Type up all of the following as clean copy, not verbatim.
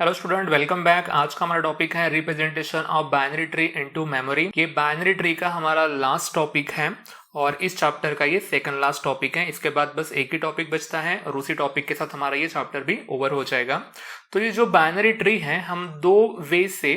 Hello student, welcome back. आज का हमारा टॉपिक है representation of binary tree into memory. ये बाइनरी ट्री का हमारा लास्ट टॉपिक है और इस चैप्टर का ये सेकंड लास्ट टॉपिक है। इसके बाद बस एक ही टॉपिक बचता है और उसी टॉपिक के साथ हमारा ये चैप्टर भी ओवर हो जाएगा। तो ये जो बाइनरी ट्री है हम दो वे से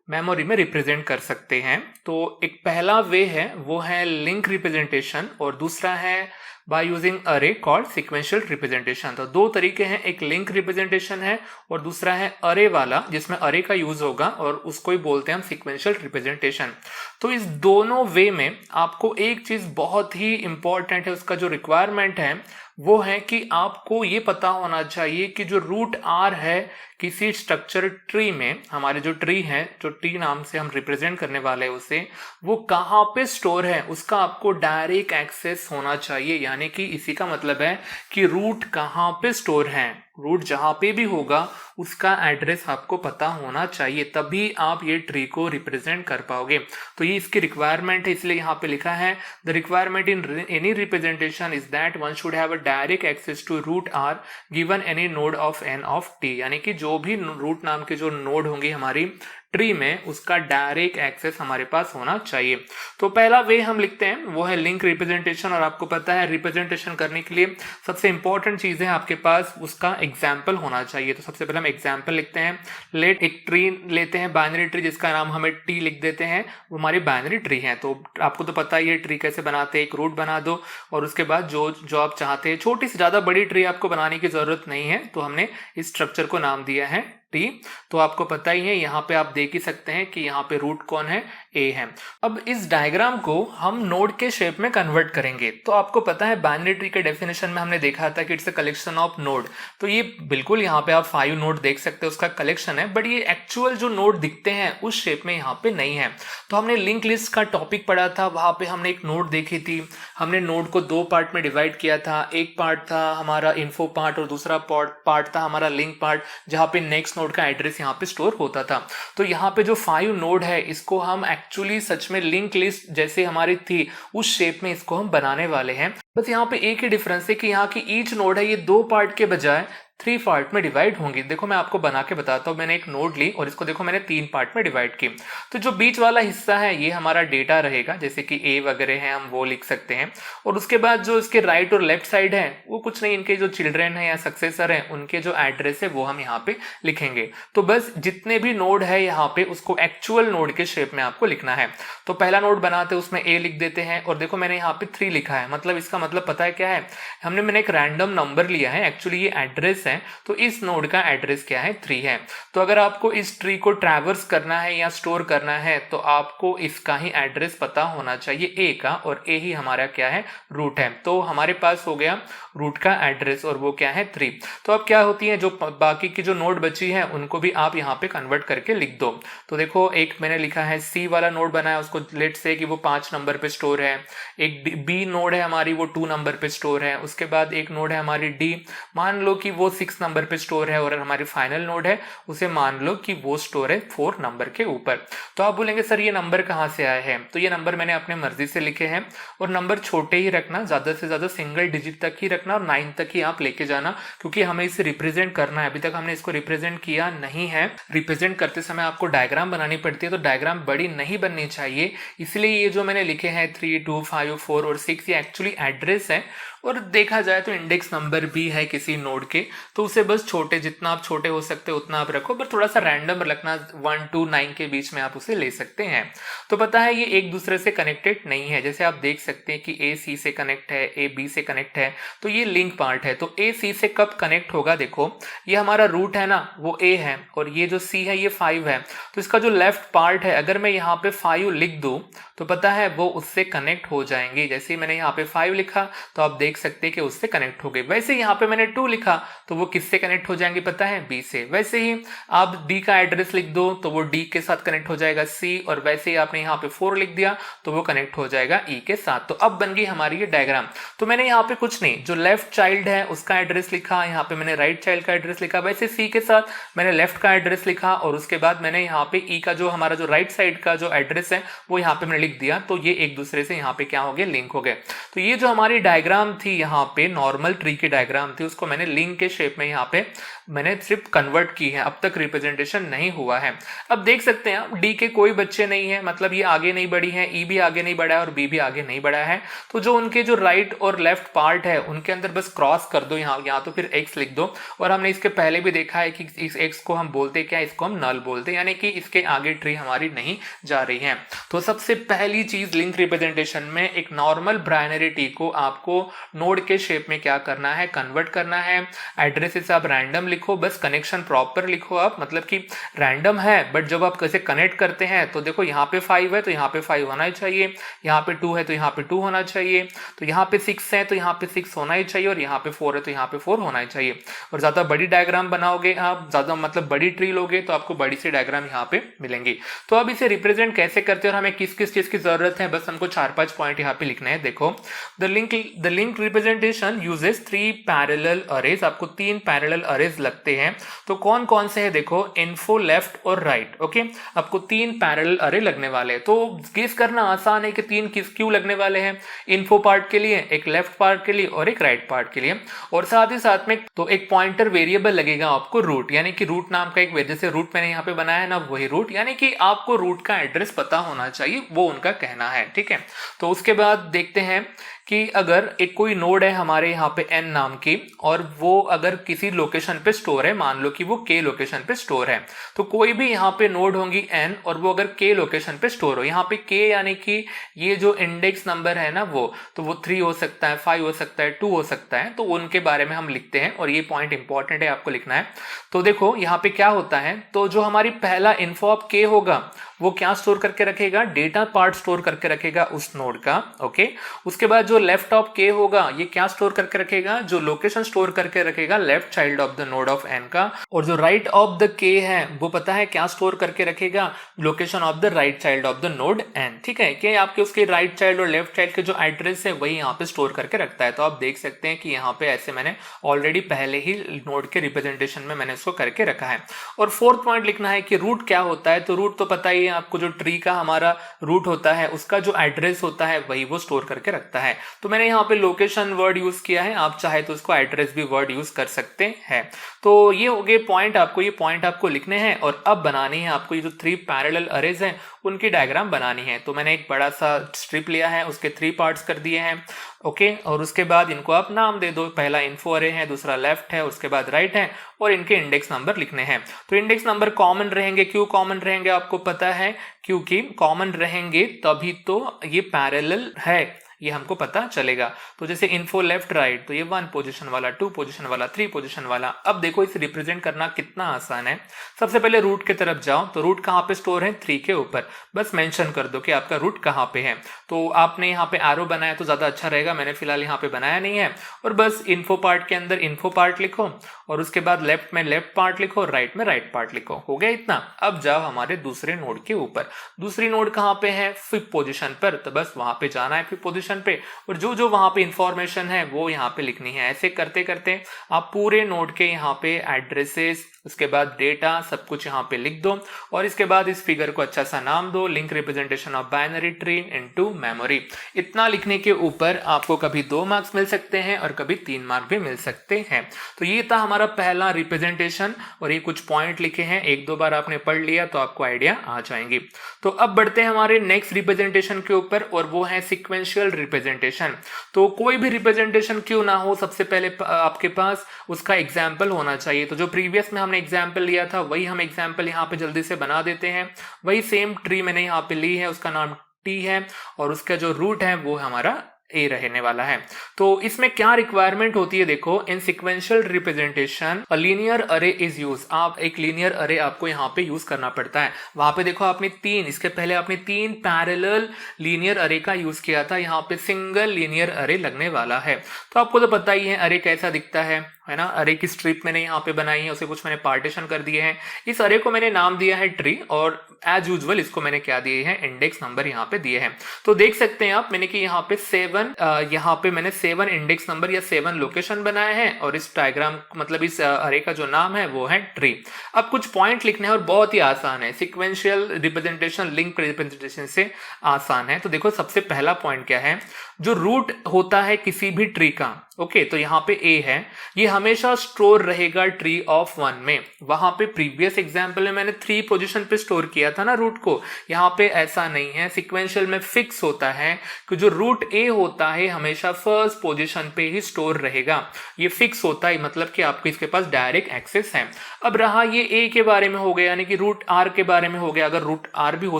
मेमोरी में रिप्रेजेंट कर सकते हैं। तो एक पहला वे है वो है लिंक रिप्रेजेंटेशन और दूसरा है बाय यूजिंग अरे कॉल्ड सीक्वेंशियल रिप्रेजेंटेशन। तो दो तरीके हैं, एक लिंक रिप्रेजेंटेशन है और दूसरा है अरे वाला जिसमें अरे का यूज होगा और उसको ही बोलते हैं हम सीक्वेंशियल रिप्रेजेंटेशन। तो इस दोनों वे में आपको एक चीज बहुत ही इंपॉर्टेंट है, उसका जो रिक्वायरमेंट है वो है कि आपको ये पता होना चाहिए कि जो रूट आर है किसी स्ट्रक्चर ट्री में, हमारे जो ट्री है, जो ट्री नाम से हम रिप्रेजेंट करने वाले हैं उसे, वो कहाँ पे स्टोर है उसका आपको डायरेक्ट एक्सेस होना चाहिए। यानी कि इसी का मतलब है कि रूट कहाँ पे स्टोर है, रूट जहां पे भी होगा उसका एड्रेस आपको पता होना चाहिए, तभी आप ये ट्री को रिप्रेजेंट कर पाओगे। तो ये इसकी रिक्वायरमेंट है, इसलिए यहाँ पे लिखा है the requirement in any representation is that one should have a direct access to root or given any node n of T टी। यानी कि जो भी रूट नाम के जो नोड होंगे हमारी ट्री में उसका डायरेक्ट एक्सेस हमारे पास होना चाहिए। तो पहला वे हम लिखते हैं वो है लिंक रिप्रेजेंटेशन। और आपको पता है रिप्रेजेंटेशन करने के लिए सबसे इंपॉर्टेंट चीज है आपके पास उसका एग्जाम्पल होना चाहिए। तो सबसे पहले हम एग्जाम्पल लिखते हैं। लेट एक ट्री लेते हैं, बाइनरी ट्री, जिसका नाम हमें टी लिख देते हैं, वो हमारी बाइनरी ट्री है। तो आपको तो पता ही है ट्री कैसे बनाते हैं, एक रूट बना दो और उसके बाद जो आप चाहते हैं, छोटी से ज्यादा बड़ी ट्री आपको बनाने की जरूरत नहीं है। तो हमने इस स्ट्रक्चर को नाम दिया है टी। तो आपको पता ही है, यहाँ पे आप देख ही सकते हैं कि यहाँ पे रूट कौन है, ए है। अब इस डायग्राम को हम नोड के शेप में कन्वर्ट करेंगे। तो आपको पता है बाइनरी ट्री के डेफिनेशन में हमने देखा था कि it's a collection of node. तो ये बिल्कुल यहाँ पे आप 5 नोड देख सकते हैं, उसका कलेक्शन है, बट ये एक्चुअल जो नोड दिखते हैं उस शेप में यहाँ पे नहीं है। तो हमने लिंक लिस्ट का टॉपिक पढ़ा था, वहां पे हमने एक नोड देखी थी। हमने नोड को दो पार्ट में डिवाइड किया था, एक पार्ट था हमारा इन्फो पार्ट और दूसरा पार्ट था हमारा लिंक पार्ट, जहाँ पे नेक्स्ट नोड का एड्रेस यहाँ पे स्टोर होता था। तो यहाँ पे जो 5 नोड है इसको हम एक्चुअली सच में लिंक लिस्ट जैसे हमारी थी उस शेप में इसको हम बनाने वाले हैं। बस यहाँ पे एक ही डिफरेंस है कि यहाँ की ईच नोड है ये 2 पार्ट के बजाय 3 पार्ट में डिवाइड होंगी। देखो मैं आपको बना के बताता हूँ। मैंने एक नोड ली और इसको देखो मैंने 3 पार्ट में डिवाइड की। तो जो बीच वाला हिस्सा है ये हमारा डेटा रहेगा, जैसे कि ए वगैरह है हम वो लिख सकते हैं। और उसके बाद जो इसके राइट और लेफ्ट साइड है वो कुछ नहीं, इनके जो चिल्ड्रेन है या सक्सेसर है उनके जो एड्रेस है वो हम यहाँ पे लिखेंगे। तो बस जितने भी नोड है यहाँ पे उसको एक्चुअल नोड के शेप में आपको लिखना है। तो पहला नोड बनाते उसमें ए लिख देते हैं और देखो मैंने यहाँ पे 3 लिखा है। मतलब इसका मतलब पता है क्या है, मैंने एक रैंडम नंबर लिया है, एक्चुअली ये एड्रेस है। तो इस नोड का एड्रेस क्या है, 3 है। तो अगर आपको इस ट्री को ट्रैवर्स करना है या स्टोर करना है तो आपको इसका ही एड्रेस पता होना चाहिए, ए का, और ए ही हमारा क्या है, रूट है। तो हमारे पास हो गया रूट का एड्रेस और वो क्या है, 3। तो अब क्या होती है, जो बाकी की जो नोड बची है उनको भी आप यहाँ पे कन्वर्ट करके लिख दो। तो देखो एक मैंने लिखा है सी वाला नोड बनाया, उसको लेट से कि वो 5 नंबर पे स्टोर है। एक बी नोड है हमारी, वो 2 नंबर पे स्टोर है। उसके बाद एक नोड है हमारी डी, मान लो कि वो 6 नंबर पे स्टोर है। और हमारी फाइनल नोड है उसे मान लो कि वो स्टोर है 4 नंबर के ऊपर। तो आप बोलेंगे सर ये नंबर कहाँ से आए हैं, तो ये नंबर मैंने अपने मर्जी से लिखे हैं। और नंबर छोटे ही रखना, ज्यादा से ज्यादा सिंगल डिजिट तक ही रखना और 9 तक ही आप लेके जाना, क्योंकि हमें इसे रिप्रेजेंट करना है। अभी तक हमने इसको रिप्रेजेंट किया नहीं है। रिप्रेजेंट करते समय आपको डायग्राम बनानी पड़ती है, तो डायग्राम बड़ी नहीं बननी चाहिए। इसलिए ये जो मैंने लिखे हैं 3, 2, 5, 4 और 6 ये एक्चुअली एड्रेस है। और देखा जाए तो इंडेक्स नंबर भी है किसी नोड के, तो उसे बस छोटे, जितना आप छोटे हो सकते हो उतना आप रखो, पर थोड़ा सा रैंडम रखना, 1 to 9 के बीच में आप उसे ले सकते हैं। तो पता है ये एक दूसरे से कनेक्टेड नहीं है। जैसे आप देख सकते हैं कि ए सी से कनेक्ट है, ए बी से कनेक्ट है, तो ये लिंक पार्ट है। तो ए सी से कब कनेक्ट होगा, देखो ये हमारा रूट है ना, वो ए है और ये जो सी है ये 5 है। तो इसका जो लेफ्ट पार्ट है, अगर मैं यहाँ पे 5 लिख दूं तो पता है वो उससे कनेक्ट हो जाएंगे। जैसे ही मैंने यहाँ पे 5 लिखा तो आप देख सकते हैं कि उससे कनेक्ट हो गए। वैसे यहाँ पे मैंने 2 लिखा तो वो किससे कनेक्ट हो जाएंगे, पता है, बी से। वैसे ही आप डी का एड्रेस लिख दो तो वो डी के साथ कनेक्ट हो जाएगा, सी। और वैसे ही आपने यहाँ पे 4 लिख दिया तो वो कनेक्ट हो जाएगा ई के साथ। तो अब बन गई हमारी ये डायग्राम। तो मैंने यहाँ पे कुछ नहीं, जो लेफ्ट चाइल्ड है उसका एड्रेस लिखा, यहाँ पे मैंने राइट चाइल्ड का एड्रेस लिखा, वैसे सी के साथ मैंने लेफ्ट का एड्रेस लिखा और उसके बाद मैंने यहाँ पे ई का जो हमारा जो राइट साइड का जो एड्रेस है वो यहाँ पे मैंने लिख दिया। तो ये एक दूसरे से यहाँ पे क्या हो गए, लिंक हो गए। तो ये जो हमारी डायग्राम थी यहाँ पे, नॉर्मल ट्री की डायग्राम थी, उसको मैंने लिंक के शेप शेप में यहाँ पे मैंने सिर्फ कन्वर्ट की है, अब तक रिप्रेजेंटेशन नहीं हुआ है। अब देख सकते हैं आप डी के कोई बच्चे नहीं है, मतलब ये आगे नहीं बढ़ी है, ई भी आगे नहीं बढ़ा है और बी भी आगे नहीं बढ़ा है, तो जो उनके जो राइट और लेफ्ट पार्ट है उनके अंदर बस क्रॉस कर दो यहाँ तो फिर एक्स लिख दो। और हमने इसके पहले भी देखा है कि इस एक्स को हम बोलते क्या, इसको हम नल बोलते हैं, यानी कि इसके आगे ट्री हमारी नहीं जा रही है। तो सबसे पहली चीज लिंक रिप्रेजेंटेशन में एक नॉर्मल बाइनरी ट्री को आपको नोड के शेप में क्या करना है, कन्वर्ट करना है। एड्रेसेस आप रैंडम लिखो, बस कनेक्शन प्रॉपर लिखो आप, मतलब कि रैंडम है बट जब आप कैसे कनेक्ट करते हैं तो देखो यहाँ पे 5 है तो यहाँ पे 5 होना ही चाहिए, यहाँ पे 2 है तो यहाँ पे 2 होना चाहिए, तो यहाँ पे 6 है तो यहाँ पे 6 होना ही चाहिए, और यहाँ पे 4 है तो यहाँ पे 4 होना ही चाहिए। और ज्यादा बड़ी डायग्राम बनाओगे आप, ज्यादा मतलब बड़ी ट्री लोगे तो आपको बड़ी सी डायग्राम यहाँ पे मिलेंगी। तो अब इसे रिप्रेजेंट कैसे करते हैं और हमें किस किस चीज की जरूरत है, बस हमको 4-5 पॉइंट यहाँ पे लिखना है। देखो the link representation uses 3 parallel arrays, आपको 3 पैरेलल अरेज लगते हैं। तो कौन कौन से है, देखो इन्फो, लेफ्ट और राइट। ओके, आपको 3 पैरेलल अरे लगने वाले हैं। तो गेस करना आसान है कि 3 क्यों लगने वाले हैं, इन्फो पार्ट के लिए, एक लेफ्ट पार्ट के लिए और एक राइट पार्ट के लिए। और साथ ही साथ में तो एक पॉइंटर वेरिएबल लगेगा आपको रूट, यानी कि रूट नाम का एक जैसे रूट मैंने यहाँ पे बनाया है ना, वही रूट, यानी कि आपको रूट का एड्रेस पता होना चाहिए, वो उनका कहना है। ठीक है, तो उसके बाद देखते हैं कि अगर एक कोई नोड है हमारे यहाँ पे n नाम की, और वो अगर किसी लोकेशन पे स्टोर है, मान लो कि वो k लोकेशन पे स्टोर है, तो कोई भी यहाँ पे नोड होंगी n और वो अगर k लोकेशन पे स्टोर हो, यहाँ पे k यानी कि ये जो इंडेक्स नंबर है ना वो, तो वो 3 हो सकता है, 5 हो सकता है, 2 हो सकता है, तो उनके बारे में हम लिखते हैं और ये पॉइंट इंपॉर्टेंट है, आपको लिखना है। तो देखो यहाँ पे क्या होता है, तो जो हमारी पहला इन्फो ऑफ k होगा वो क्या स्टोर करके रखेगा, डेटा पार्ट स्टोर करके रखेगा उस नोड का। ओके, उसके बाद जो लेफ्ट ऑफ k होगा ये क्या स्टोर करके रखेगा, जो लोकेशन स्टोर करके रखेगा left child of the node of n का। और जो राइट ऑफ द k है वो पता है क्या स्टोर करके रखेगा, location of the right child of the node n। ठीक है, कि आपके उसके राइट चाइल्ड और लेफ्ट चाइल्ड के जो एड्रेस है वही यहाँ पे स्टोर करके रखता है। तो आप देख सकते हैं कि यहाँ पे ऐसे मैंने ऑलरेडी पहले ही नोड के रिप्रेजेंटेशन में मैंने इसको करके रखा है। और फोर्थ पॉइंट लिखना है कि रूट क्या होता है, तो रूट तो पता ही है आपको, जो ट्री का हमारा रूट होता है उसका जो एड्रेस होता है वही वो स्टोर करके रखता है। तो मैंने यहाँ पे लोकेशन वर्ड यूज किया है, आप चाहे तो उसको एड्रेस भी वर्ड यूज कर सकते हैं। तो ये हो गए पॉइंट, आपको ये पॉइंट आपको लिखने हैं और अब बनानी है आपको ये जो 3 पैरेलल अरेज हैं उनकी डायग्राम बनानी है। तो मैंने एक बड़ा सा स्ट्रिप लिया है, उसके 3 पार्ट्स कर दिए हैं। ओके, और उसके बाद इनको आप नाम दे दो, पहला इन्फो अरे है, दूसरा लेफ्ट है, उसके बाद राइट है, और इनके इंडेक्स नंबर लिखने हैं। तो इंडेक्स नंबर कॉमन रहेंगे, क्यों कॉमन रहेंगे आपको पता है, क्योंकि कॉमन रहेंगे तभी तो ये पैरेलल है, ये हमको पता चलेगा। तो जैसे इन्फो लेफ्ट राइट, तो ये 1 पोजीशन वाला, 2 पोजीशन वाला, 3 पोजीशन वाला। अब देखो इसे रिप्रेजेंट करना कितना आसान है। सबसे पहले रूट की तरफ जाओ, तो रूट कहाँ पे स्टोर है, 3 के ऊपर, बस मेंशन कर दो कि आपका रूट कहाँ पे है। तो आपने यहाँ पे एरो बनाया तो ज्यादा अच्छा रहेगा, मैंने फिलहाल यहाँ पे बनाया नहीं है। और बस इन्फो पार्ट के अंदर इन्फो पार्ट लिखो, और उसके बाद लेफ्ट में लेफ्ट पार्ट लिखो, राइट में राइट पार्ट लिखो। हो गया इतना। अब जाओ हमारे दूसरे नोड के ऊपर, दूसरी नोड कहाँ पे है, 5th पोजीशन पर, तो बस वहां पे जाना है 5th पोजीशन पे, और जो जो वहां पे इंफॉर्मेशन है वो यहाँ पे लिखनी है। ऐसे करते करते आप पूरे नोड के यहाँ पे एड्रेसेस, उसके बाद डेटा, सब कुछ यहाँ पे लिख दो, और इसके बाद इस फिगर को अच्छा सा नाम दो, link representation of binary tree into memory. इतना लिखने के ऊपर आपको कभी 2 मार्क्स मिल सकते हैं और कभी 3 मार्क्स भी मिल सकते हैं। तो ये था हमारा पहला रिप्रेजेंटेशन, और ये कुछ पॉइंट लिखे हैं, 1-2 बार आपने पढ़ लिया तो आपको आइडिया आ जाएंगी। तो अब बढ़ते हैं हमारे नेक्स्ट रिप्रेजेंटेशन के ऊपर, और वो है सिक्वेंशियल रिप्रेजेंटेशन। तो कोई भी रिप्रेजेंटेशन क्यों ना हो, सबसे पहले आपके पास उसका एग्जाम्पल होना चाहिए। तो जो प्रीवियस में हमने एग्जाम्पल लिया था वही हम एग्जाम्पल यहाँ पे जल्दी से बना देते हैं। वही सेम ट्री मैंने यहाँ पे ली है, उसका नाम टी है, और उसका जो रूट है वो हमारा ए रहने वाला है। तो इसमें क्या रिक्वायरमेंट होती है, देखो in sequential representation a linear array is use. आप एक लीनियर अरे आपको यहाँ पे यूज करना पड़ता है। वहां पे देखो आपने 3, इसके पहले आपने 3 पैरेलल लीनियर अरे का यूज किया था, यहाँ पे सिंगल लीनियर अरे लगने वाला है। तो आपको तो पता ही है अरे कैसा दिखता है ना। अरे की स्ट्रिप मैंने यहाँ पे बनाई है, उसे कुछ मैंने पार्टीशन कर दिए हैं। इस अरे को मैंने नाम दिया है ट्री, और एज यूजुअल इसको मैंने क्या दिए हैं, इंडेक्स नंबर यहाँ पे दिए हैं। तो देख सकते हैं आप, मैंने कि यहाँ पे 7 यहाँ पे मैंने 7 इंडेक्स नंबर या 7 लोकेशन बनाए हैं और इस डायग्राम मतलब इस अरे का जो नाम है वो है ट्री। अब कुछ पॉइंट लिखने हैं और बहुत ही आसान है, सिक्वेंशियल रिप्रेजेंटेशन लिंक रिप्रेजेंटेशन से आसान है। तो देखो सबसे पहला पॉइंट क्या है, जो रूट होता है किसी भी ट्री का, ओके तो यहाँ पे ए है, ये हमेशा स्टोर रहेगा ट्री ऑफ 1 में। वहां पे प्रीवियस एग्जांपल में मैंने 3 पोजीशन पे स्टोर किया था ना रूट को, यहाँ पे ऐसा नहीं है, सिक्वेंशियल में फिक्स होता है कि जो रूट ए होता है हमेशा फर्स्ट पोजीशन पे ही स्टोर रहेगा, ये फिक्स होता है, मतलब कि आपको इसके पास डायरेक्ट एक्सेस है। अब रहा ये ए के बारे में हो गया, यानी कि रूट आर के बारे में हो गया, अगर रूट आर भी हो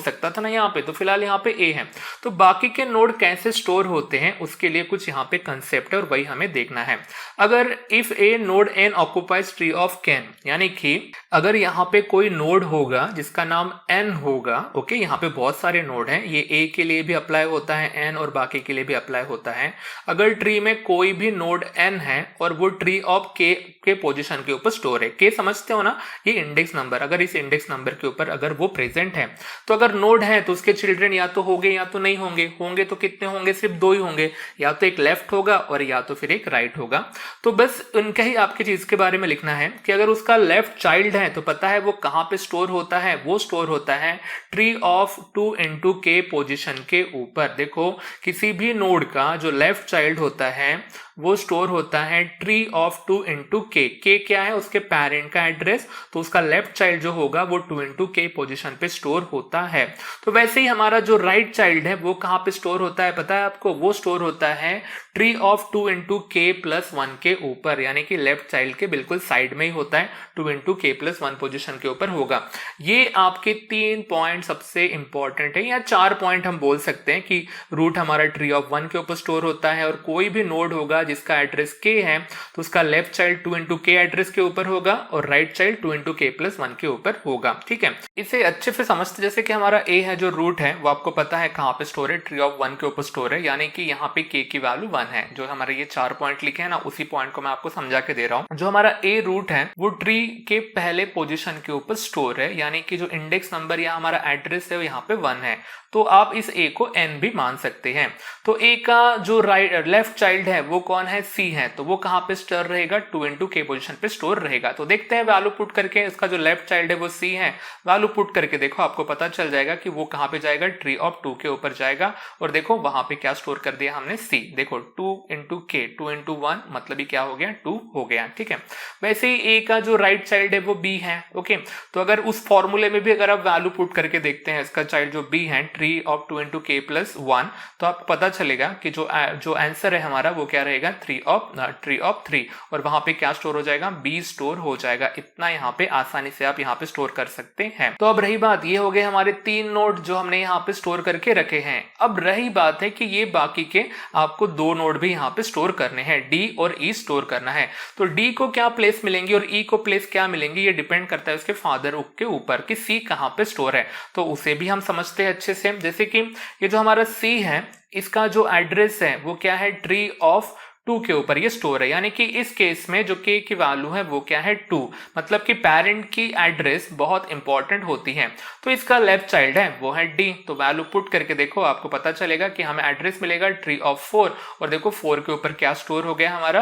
सकता था ना यहाँ पे, तो फिलहाल यहाँ पे ए है। तो बाकी के नोड कैसे स्टोर होते हैं उसके लिए कुछ यहाँ पे कंसेप्ट है और वही हमें देखना है। अगर if a node n occupies tree of can, यानी कि अगर यहाँ पे कोई नोड होगा जिसका नाम एन होगा, ओके यहाँ पे बहुत सारे नोड हैं, ये ए के लिए भी अप्लाई होता है एन और बाकी के लिए भी अप्लाई होता है। अगर ट्री में कोई भी नोड एन है और वो ट्री ऑफ के पोजीशन के ऊपर स्टोर है, के समझते हो ना, ये इंडेक्स नंबर, अगर इस इंडेक्स नंबर के ऊपर अगर वो प्रेजेंट है तो अगर नोड है तो उसके चिल्ड्रन या तो होंगे या तो नहीं होंगे, होंगे तो कितने होंगे, सिर्फ 2 ही होंगे, या तो एक लेफ्ट होगा और या तो फिर एक राइट होगा। तो बस उनका ही आपकी चीज के बारे में लिखना है कि अगर उसका लेफ्ट चाइल्ड है तो पता है वो कहां पे स्टोर होता है, वो स्टोर होता है tree of 2 into k position के ऊपर। देखो किसी भी नोड का जो लेफ्ट चाइल्ड होता है वो स्टोर होता है tree of 2 into k। k क्या है, उसके पेरेंट का एड्रेस, तो उसका लेफ्ट चाइल्ड जो होगा वो 2 into k पोजीशन पे स्टोर होता है। तो वैसे ही हमारा जो राइट चाइल्ड है वो कहां पे स्टोर होता है पता है आपको, वो स्टोर होता है ट्री ऑफ 2 into k + 1 के ऊपर, यानी कि लेफ्ट चाइल्ड के बिल्कुल साइड में ही होता है, 2 into k + 1 पोजीशन के ऊपर होगा। ये आपके 3 पॉइंट सबसे इंपॉर्टेंट है, या 4 पॉइंट हम बोल सकते हैं कि रूट हमारा ट्री ऑफ 1 के ऊपर स्टोर होता है और कोई भी नोड होगा जिसका एड्रेस k है तो उसका left child 2 into k address के ऊपर होगा और राइट चाइल्ड 2 into k + 1 के ऊपर होगा। ठीक है, इसे अच्छे से समझते, जैसे कि हमारा a है जो रूट है वो आपको पता है कहां पे स्टोर है, ट्री ऑफ 1 के ऊपर स्टोर है, यानी कि यहाँ पे k की वैल्यू 1 है। जो हमारे ये 4 पॉइंट लिखे हैं ना, उसी पॉइंट को मैं आपको समझा के दे रहा हूँ। जो हमारा a रूट है वो ट्री के पहले पोजीशन के ऊपर स्टोर है, यानी कि जो इंडेक्स नंबर या हमारा एड्रेस है वो यहाँ पे 1 है, तो आप इस a को n भी मान सकते हैं। तो a का जो लेफ्ट चाइल्ड है वो कौन है, c है, तो वो कहां पे स्टोर रहेगा, 2 into k पोजीशन पे स्टोर रहेगा। तो देखते हैं वैल्यू पुट करके, इसका जो लेफ्ट चाइल्ड है वो c है, वैल्यू पुट करके देखो आपको पता चल जाएगा कि वो कहां पे जाएगा, ट्री ऑफ 2 के ऊपर जाएगा। और देखो वहां पे क्या स्टोर कर दिया हमने, c, देखो 2 into k, 2 into 1 मतलब ही क्या हो गया, 2 हो गया। ठीक है, वैसे ही a का जो राइट चाइल्ड है वो b है। ओके, तो अगर उस फॉर्मूले में भी अगर आप वैल्यू पुट करके देखते हैं, इसका चाइल्ड जो b है ट्री ऑफ 2 into k + 1, तो आपको पता चलेगा कि जो आंसर है हमारा वो क्या रहेगा, ट्री ऑफ 3, और वहां पे क्या स्टोर हो जाएगा, b स्टोर हो जाएगा। इतना यहाँ पे आसानी से आप यहाँ पे स्टोर कर सकते हैं। तो अब रही बात, ये हो गए हमारे 3 नोड जो हमने यहाँ पे स्टोर करके रखे हैं। अब रही बात है कि ये बाकी के आपको 2 नोड भी यहाँ पे स्टोर करने हैं, d और e स्टोर करना है। तो d को क्या प्लेस मिलेंगी और e को प्लेस क्या मिलेंगी, ये डिपेंड करता है उसके फादर के ऊपर कि c कहाँ पे स्टोर है। तो उसे भी हम समझते हैं अच्छे से, जैसे कि ये जो हमारा c है इसका जो एड्रेस है वो क्या है, ट्री ऑफ 2 के ऊपर ये स्टोर है, यानी कि इस केस में जो k की वैल्यू है वो क्या है, 2, मतलब कि पेरेंट की एड्रेस बहुत इंपॉर्टेंट होती है। तो इसका लेफ्ट चाइल्ड है वो है d, तो वैल्यू पुट करके देखो आपको पता चलेगा कि हमें एड्रेस मिलेगा ट्री ऑफ 4, और देखो 4 के ऊपर क्या स्टोर हो गया हमारा,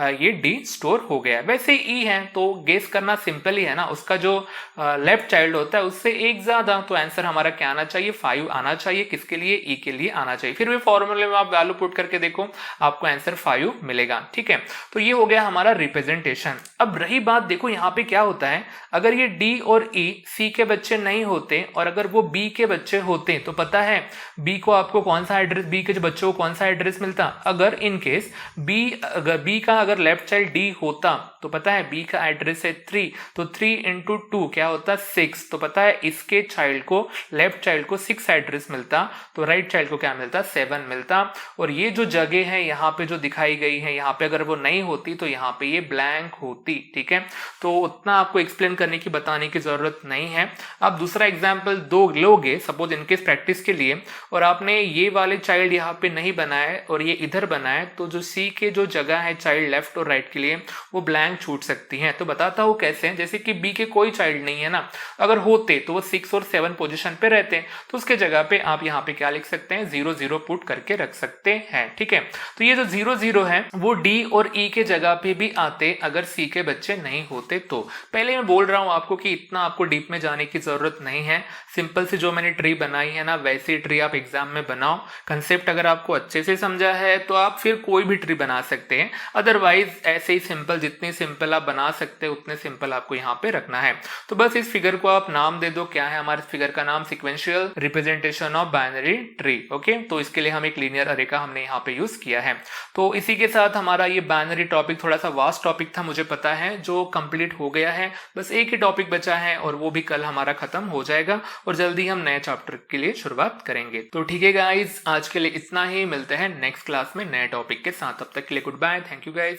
ये d स्टोर हो गया। वैसे e है तो गेस करना सिंपल ही है ना, उसका जो लेफ्ट चाइल्ड होता है उससे एक ज्यादा, तो आंसर हमारा क्या आना चाहिए, 5 आना चाहिए। किसके लिए, e के लिए आना चाहिए। फिर भी फॉर्मूले में आप वैल्यू पुट करके देखो आपको आंसर 5 मिलेगा। ठीक है, तो ये हो गया हमारा रिप्रेजेंटेशन। अब रही बात, देखो यहाँ पे क्या होता है, अगर ये d और e c के बच्चे नहीं होते और अगर वो b के बच्चे होते तो पता है b को आपको कौन सा एड्रेस, b के बच्चों को कौन सा एड्रेस मिलता, अगर इन केस b का अगर लेफ्ट चाइल्ड d होता तो पता है b का एड्रेस है 3, तो 3 into 2 क्या होता, 6, तो पता है इसके चाइल्ड को, लेफ्ट चाइल्ड को 6 एड्रेस मिलता, तो राइट चाइल्ड को क्या मिलता, 7 मिलता। और ये जो जगह है यहाँ पे जो दिखाई गई है, यहाँ पे अगर वो नहीं होती तो यहाँ पे ये ब्लैंक होती। ठीक है, तो उतना आपको एक्सप्लेन करने की, बताने की जरूरत नहीं है। आप दूसरा एग्जाम्पल दो लोगे सपोज इनकेस प्रैक्टिस के लिए, और आपने ये वाले चाइल्ड यहाँ पे नहीं बनाए और ये इधर बनाए, तो जो सी के जो जगह है चाइल्ड लेफ्ट और राइट के लिए वो ब्लैंक ब्लैंक छूट सकती हैं। तो बताता हूँ कैसे। जैसे कि बी के कोई चाइल्ड नहीं है ना, अगर होते तो वो 6 और 7 पोजीशन पे रहते हैं, तो उसके जगह पे आप यहाँ पे क्या लिख सकते हैं, 0 0 पुट करके रख सकते हैं। ठीक है, तो ये जो 0 0 है वो डी और ई के जगह पे भी आते अगर सी के बच्चे नहीं होते। तो पहले मैं बोल रहा हूँ आपको कि इतना आपको डीप में जाने की जरूरत नहीं है। सिंपल सी जो मैंने ट्री बनाई है ना, वैसी ट्री आप एग्जाम में बनाओ। कंसेप्ट अगर आपको अच्छे से समझा है तो आप फिर कोई भी ट्री बना सकते हैं, अदरवाइज ऐसे ही सिंपल, जितनी सिंपल आप बना सकते हैं उतने सिंपल आपको यहाँ पे रखना है। तो बस इस फिगर को आप नाम दे दो, क्या है हमारे फिगर का नाम, sequential representation of binary tree. Okay, तो इसके लिए हम एक लीनियर अरे का हमने यहाँ पे यूज किया है। तो इसी के साथ हमारा ये बाइनरी टॉपिक थोड़ा सा वास्ट टॉपिक था, मुझे पता है, जो कंप्लीट हो गया है। बस एक ही टॉपिक बचा है और वो भी कल हमारा खत्म हो जाएगा और जल्दी हम नए चैप्टर के लिए शुरुआत करेंगे। तो ठीक है गाइज, आज के लिए इतना ही, मिलते हैं नेक्स्ट क्लास में नए टॉपिक के साथ। तब तक के लिए goodbye, thank you guys.